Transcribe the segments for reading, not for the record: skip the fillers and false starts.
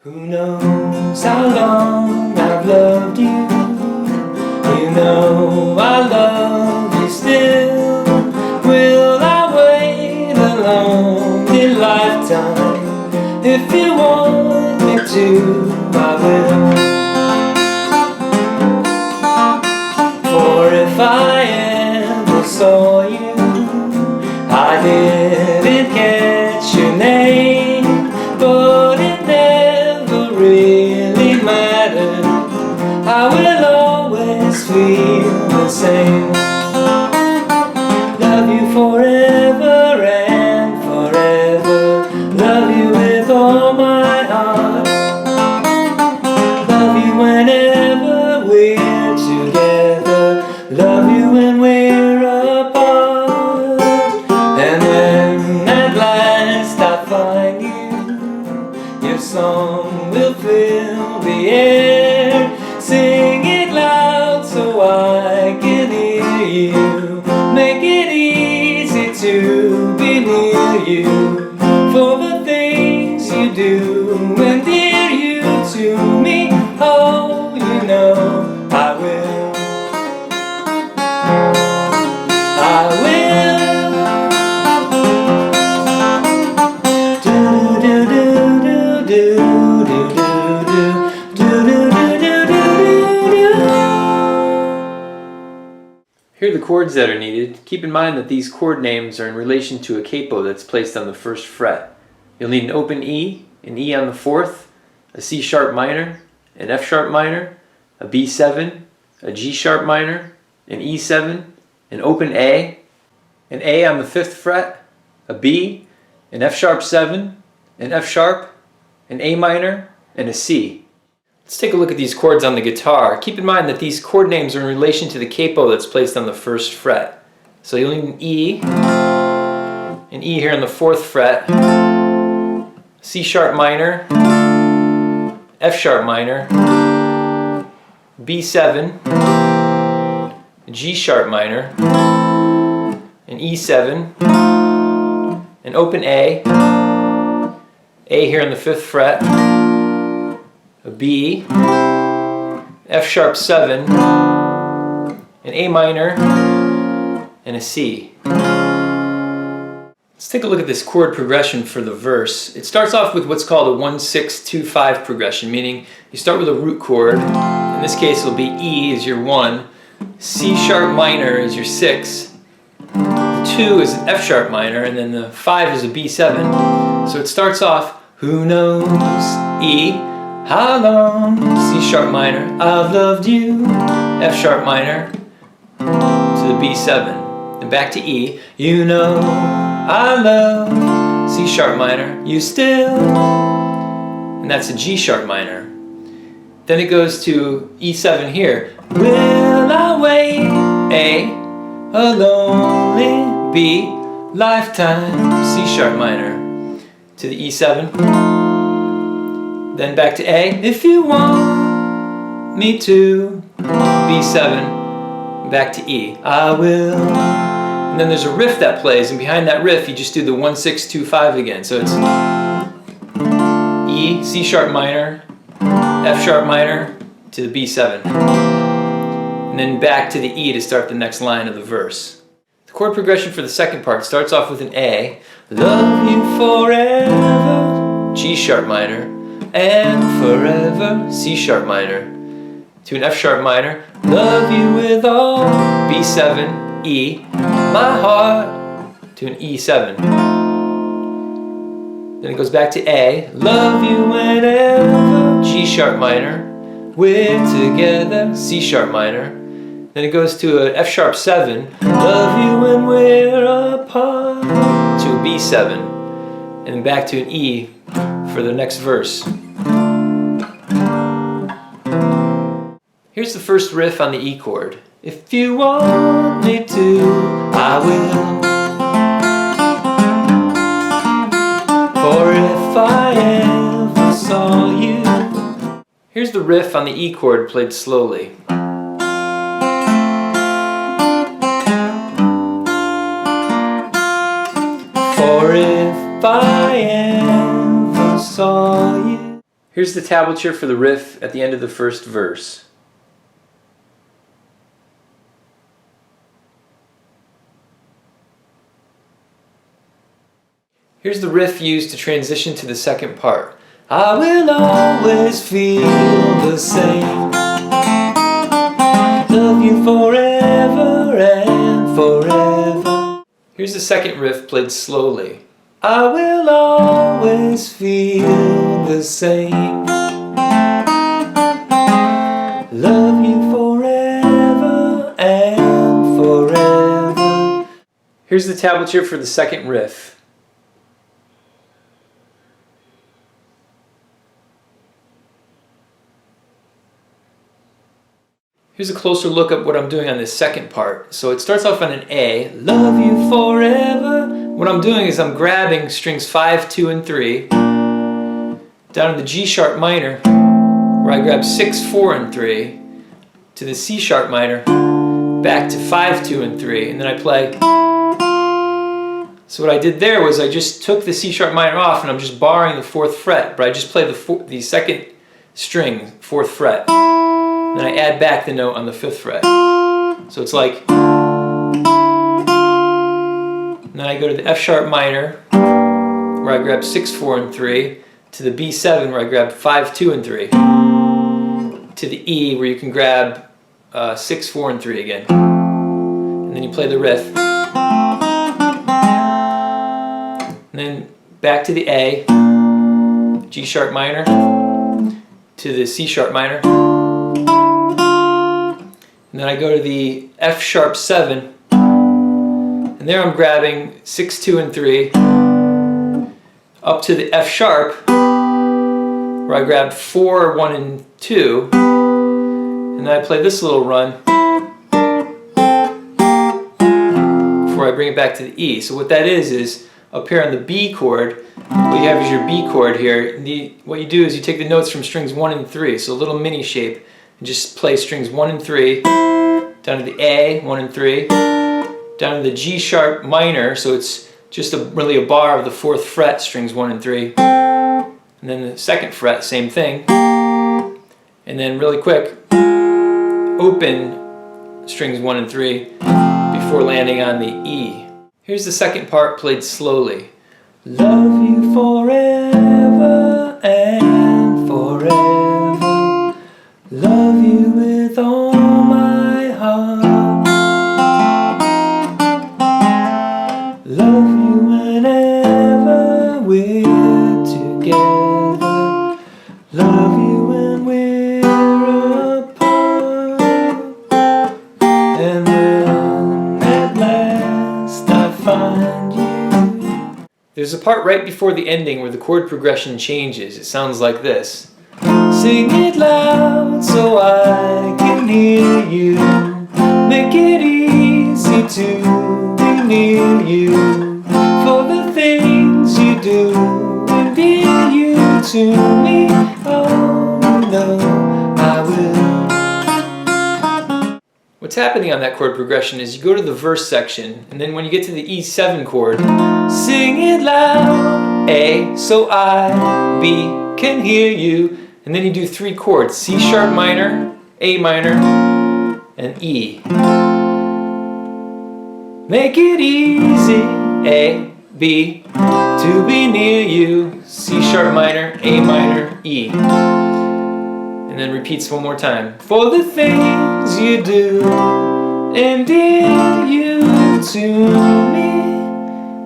Who knows how long I've loved you? You know I love you still. Will I wait a lonely lifetime? If you want me to, I will. For if I ever saw you, I didn't catch your name, but it never really mattered. I will always feel the same. Love you forever and forever. Love you with all my heart. Love you whenever we're together. Love you when we're apart. And then at last I find you. Your song will fill the air. Sing it loud so I can hear you. Make it easy to be near you. For the things you do endear you to me. Oh, you know I will. I will. Do do do do do do do do do do do. Here are the chords that are needed. Keep in mind that these chord names are in relation to a capo that's placed on the first fret. You'll need an open E, an E on the fourth, a C sharp minor, an F sharp minor, a B7, a G sharp minor, an E7, an open A, an A on the fifth fret, a B, an F sharp 7, an F sharp, an A minor, and a C. Let's take a look at these chords on the guitar. Keep in mind that these chord names are in relation to the capo that's placed on the first fret. So you'll need an E here on the fourth fret, C sharp minor, F sharp minor, B7, G sharp minor, an E7, an open A here on the fifth fret, a B, F sharp 7, an A minor, and a C. Let's take a look at this chord progression for the verse. It starts off with what's called a 1-6-2-5 progression, meaning you start with a root chord. In this case it'll be E is your 1, C sharp minor is your 6, the 2 is an F sharp minor, and then the 5 is a B7. So it starts off, who knows, E, how long, C sharp minor, I've loved you, F sharp minor, to the B7. Then back to E, you know I love, C sharp minor, you still, and that's a G sharp minor. Then it goes to E7 here, will I wait, A lonely, B, lifetime, C sharp minor, to the E7. Then back to A, if you want me to, B7, back to E, I will. And then there's a riff that plays, and behind that riff you just do the 1-6-2-5 again. So it's E, C sharp minor, F sharp minor, to the B7. And then back to the E to start the next line of the verse. The chord progression for the second part starts off with an A, love you forever, G sharp minor, and forever, C sharp minor, to an F sharp minor, love you with all, B7, E, my heart, to an E7. Then it goes back to A, love you whenever, G sharp minor, we're together, C sharp minor. Then it goes to an F sharp 7, love you when we're apart, to a B7. And then back to an E for the next verse. Here's the first riff on the E chord. If you want me to, I will. For if I ever saw you. Here's the riff on the E chord played slowly. For if I ever saw you. Here's the tablature for the riff at the end of the first verse. Here's the riff used to transition to the second part. I will always feel the same. Love you forever and forever. Here's the second riff played slowly. I will always feel the same. Love you forever and forever. Here's the tablature for the second riff. Here's a closer look at what I'm doing on this second part. So it starts off on an A, love you forever. What I'm doing is I'm grabbing strings 5, 2, and 3, down to the G sharp minor, where I grab 6, 4, and 3, to the C sharp minor, back to 5, 2, and 3, and then I play. So what I did there was I just took the C sharp minor off and I'm just barring the 4th fret, but I just play the second string, 4th fret. Then I add back the note on the 5th fret. So it's like, and then I go to the F sharp minor, where I grab 6, 4, and 3, to the B7, where I grab 5, 2, and 3, to the E, where you can grab 6, 4, and 3 again. And then you play the riff. And then back to the A, G sharp minor, to the C sharp minor. And then I go to the F sharp 7, and there I'm grabbing 6, 2, and 3, up to the F sharp, where I grab 4, 1, and 2, and then I play this little run before I bring it back to the E. So what that is up here on the B chord, what you have is your B chord here. What you do is you take the notes from strings 1 and 3, so a little mini shape, and just play strings 1 and 3, down to the A, 1 and 3, down to the G sharp minor, so it's just really a bar of the 4th fret, strings 1 and 3, and then the 2nd fret, same thing, and then really quick, open strings 1 and 3 before landing on the E. Here's the second part played slowly. Love you forever and forever. Love you with all my heart. Love you whenever we're together. Love you when we're apart. And when at last I find you. There's a part right before the ending where the chord progression changes. It sounds like this. Sing it loud so I can hear you. Make it easy to be near you. For the things you do endear you to me. Oh no, I will. What's happening on that chord progression is you go to the verse section, and then when you get to the E7 chord, sing it loud, A, so I, B, can hear you. And then you do 3 chords, C sharp minor, A minor, and E. Make it easy, A, B, to be near you, C sharp minor, A minor, E. And then repeats one more time. For the things you do, endear you to me.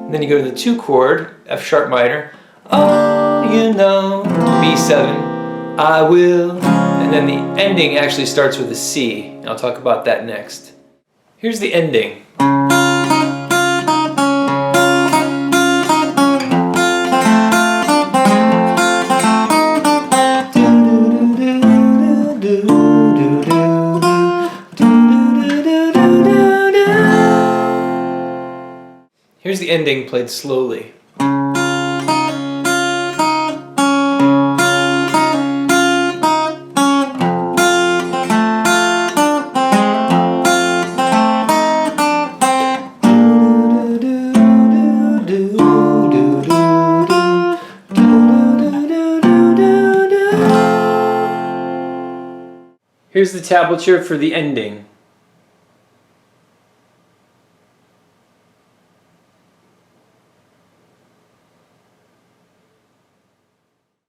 And then you go to the 2 chord, F sharp minor, oh, you know, B7. I will, and then the ending actually starts with a C, and I'll talk about that next. Here's the ending. Here's the ending played slowly. Here's the tablature for the ending.